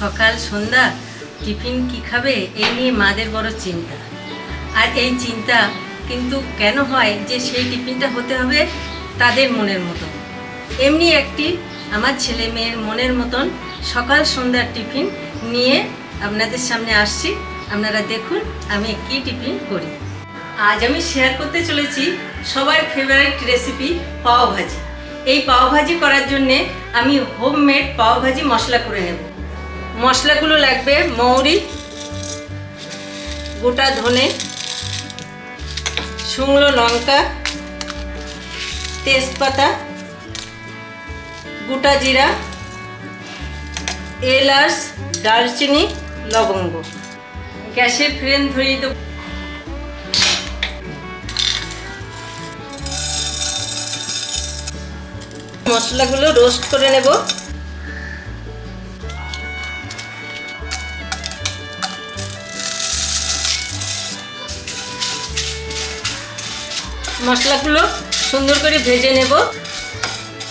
সকাল সন্ধ্যা টিফিন কি খাবে এই নিয়ে মাদের বড় চিন্তা। আর এই চিন্তা কিন্তু কেন হয় যে সেই টিফিনটা হতে হবে তাদের মনের মতন। এমনি একটি আমার ছেলে মেয়ের মনের মতন সকাল সন্ধ্যার টিফিন নিয়ে আপনাদের সামনে আসছি। আপনারা দেখুন আমি কি টিফিন করি। আজ আমি শেয়ার করতে চলেছি সবার ফেভারিট রেসিপি পাও ভাজি। এই পাও ভাজি করার জন্যে আমি হোমমেড পাও ভাজি মশলা করে নেব। মশলাগুলো লাগবে মৌরি, গোটা ধনে, শুকনো লঙ্কা, তেজপাতা, গোটা জিরা, এলাচ, দারচিনি, লবঙ্গ। গ্যাসের ফ্লেম ধরিয়ে দেব। মশলাগুলো রোস্ট করে নেব। মশলাগুলো সুন্দর করে ভেজে নেব।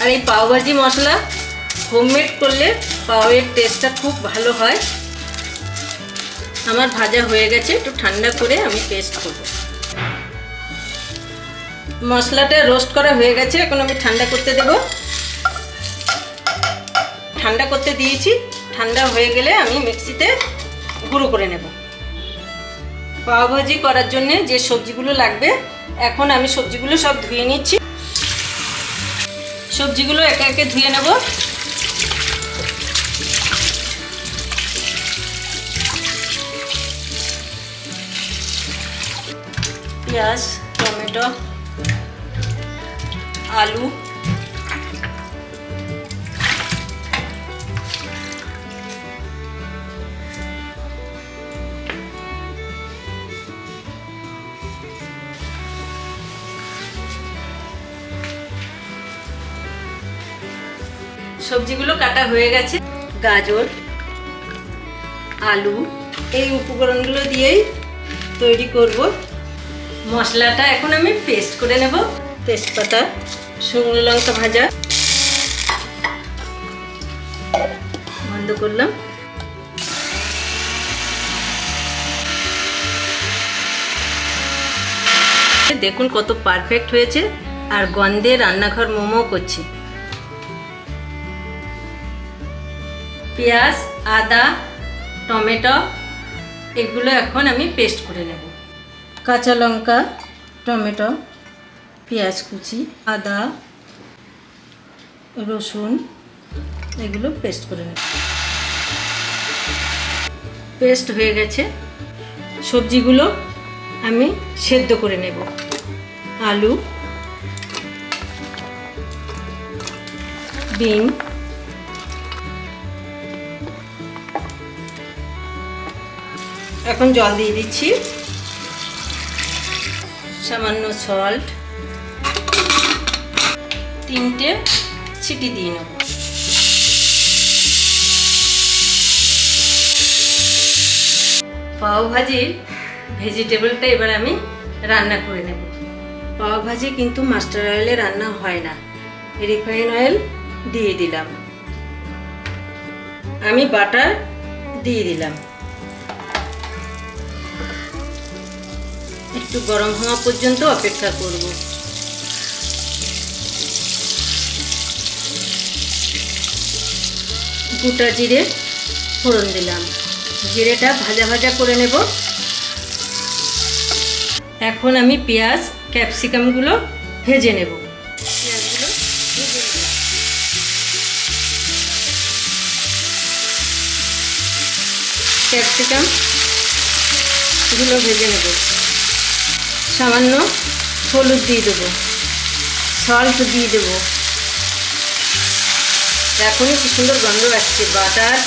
আর এই পাওভাজি মশলা হোমমেড করলে পাওয়ের টেস্টটা খুব ভালো হয়। আমার ভাজা হয়ে গেছে, একটু ঠান্ডা করে আমি পেস্ট করব। মশলাটা রোস্ট করা হয়ে গেছে, এখন আমি ঠান্ডা করতে দেব। ঠান্ডা করতে দিয়েছি, ঠান্ডা হয়ে গেলে আমি মিক্সিতে গুঁড়ো করে নেব। পাওভাজি করার জন্য যে সবজিগুলো লাগবে এখন আমি সবজিগুলো সব ধুয়ে নিচ্ছি। সবজিগুলো একে একে ধুয়ে নেব। পেঁয়াজ, টমেটো, আলু, সবজিগুলো কাটা হয়ে গেছে। গাজর, আলু, এই উপকরণগুলো দিয়েই তৈরি করব। মশলাটা এখন আমি পেস্ট করে নেব। তেজপাতা, শুকনো লঙ্কা ভাজা, বন্ধ করলাম। দেখুন কত পারফেক্ট হয়েছে, আর গন্ধে রান্নাঘর মোমো করছে। পেঁয়াজ, আদা, টমেটো এগুলো এখন আমি পেস্ট করে নেব। কাঁচা লঙ্কা, টমেটো, পেঁয়াজ কুচি, আদা, রসুন এগুলো পেস্ট করে নেব। পেস্ট হয়ে গেছে। সবজিগুলো আমি সেদ্ধ করে নেব। আলু, বিন, এখন জল দিয়ে দিচ্ছি, সামান্য সল্ট, 3টে সিটি দিয়ে নেব। পাও ভাজির ভেজিটেবলটা এবার আমি রান্না করে নেব। পাও ভাজি কিন্তু মাস্টার অয়েলে রান্না হয় না, রিফাইন অয়েল দিয়ে দিলাম। আমি বাটার দিয়ে দিলাম। একটু গরম হওয়া পর্যন্ত অপেক্ষা করব। গোটা জিরে ফোড়ন দিলাম। জিরেটা ভাজা ভাজা করে নেব। এখন আমি পেঁয়াজ, ক্যাপসিকামগুলো ভেজে নেব। পেঁয়াজগুলো ভেজে নেব। ক্যাপসিকামগুলো ভেজে নেব। সামান্য হলুদ দিয়ে দেবো, সল্ট দিয়ে দেবো। এখনই কি সুন্দর গন্ধ আসছে, বাটার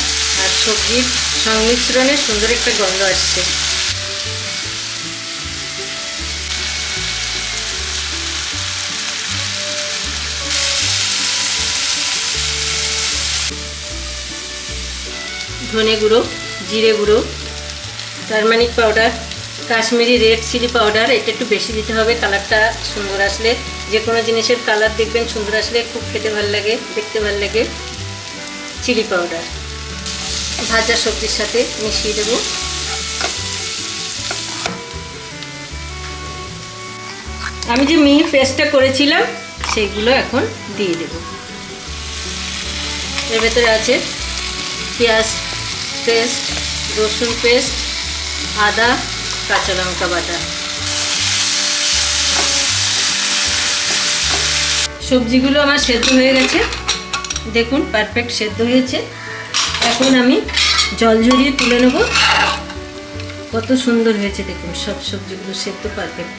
আর সবজির সংমিশ্রণে সুন্দর একটা গন্ধ আসছে। ধনে গুঁড়ো, জিরে গুঁড়ো, turmeric powder, Kashmiri red chilli powder, এটা একটু বেশি দিতে হবে কালারটা সুন্দর আসলে। যে কোনো জিনিসের কালার দেখবেন সুন্দর আসলে খুব খেতে ভালো লাগে, দেখতে ভালো লাগে। চিলি পাউডার, ভাজা সবজির সাথে মিশিয়ে দেব। আমি যে মিহি পেস্টটা করেছিলাম সেইগুলো এখন দিয়ে দেব। এর ভেতরে আছে পেঁয়াজ পেস্ট, রসুন পেস্ট, আদা, কাঁচা লঙ্কা বাটা। সবজিগুলো আমার সেদ্ধ হয়ে গেছে, দেখুন পারফেক্ট সেদ্ধ হয়েছে। এখন আমি জল ঝরিয়ে তুলে নেব। কত সুন্দর হয়েছে দেখুন, সব সবজিগুলো সেদ্ধ পারফেক্ট।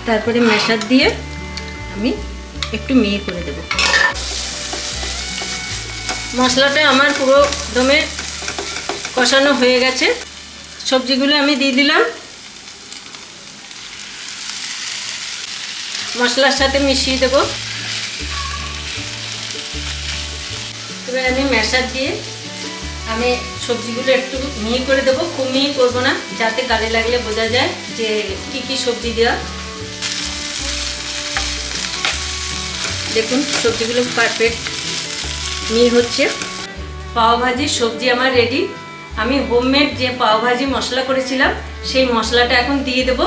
তারপরে ম্যাশার দিয়ে আমি একটু মিহি করে দেব। মশলাটা আমার পুরো দমে কষানো হয়ে গেছে। সবজিগুলো আমি দিয়ে দিলাম, মশলার সাথে মিশিয়ে দেব। এবার আমি ম্যাশার দিয়ে আমি সবজিগুলো একটু মিহি করে দেবো, খুব মিহি করবো না, যাতে গালে লাগলে বোঝা যায় যে কি কি সবজি দেওয়া। দেখুন সবজিগুলো পারফেক্ট মিহি হচ্ছে। পাওভাজির সবজি আমার রেডি। আমি হোমমেড যে পাওভাজি মশলা করেছিলাম সেই মশলাটা এখন দিয়ে দেব।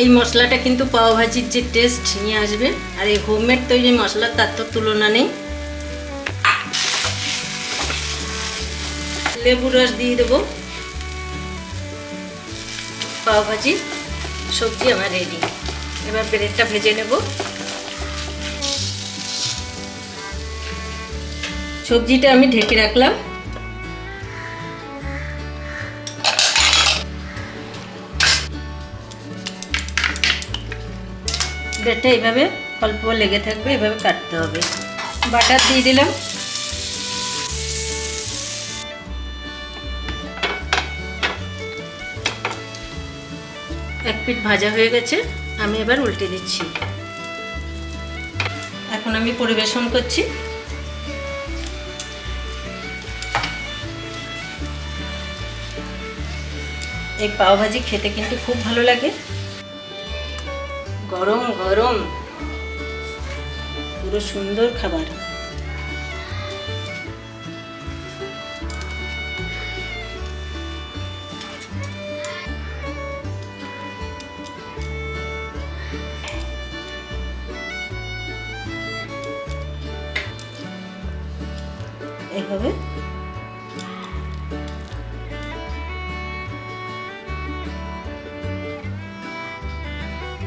এই মশলাটা কিন্তু পাওভাজির যে টেস্ট নিয়ে আসবে, আর এই হোমমেড তৈরি মশলা তার তো তুলনা নেই। লেবু রস দিয়ে দেবো। পাওভাজি সবজি আমার রেডি। এবার ব্রেডটা ভেজে নেব। সবজিটা আমি ঢেকে রাখলাম। ব্রেডটা এইভাবে অল্প লেগে থাকবে, এভাবে কাটতে হবে। বাটার দিয়ে দিলাম। এক পিঠ ভাজা হয়ে গেছে, আমি এবার উল্টে দিচ্ছি। এখন আমি পরিবেশন করছি। এই পাওভাজি খেতে কিন্তু খুব ভালো লাগে, গরম গরম পুরো সুন্দর খাবার। এইভাবে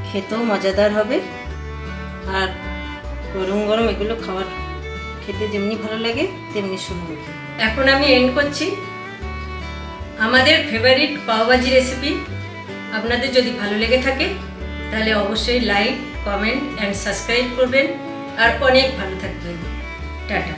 খেতেও মজাদার হবে, আর গরম গরম এগুলো খাবার খেতে যেমনি ভালো লাগে তেমনি সুন্দর। এখন আমি এন্ড করছি আমাদের ফেভারিট পাওভাজি রেসিপি। আপনাদের যদি ভালো লেগে থাকে তাহলে অবশ্যই লাইক, কমেন্ট অ্যান্ড সাবস্ক্রাইব করবেন, আর অনেক ভালো থাকবেন। টাটা।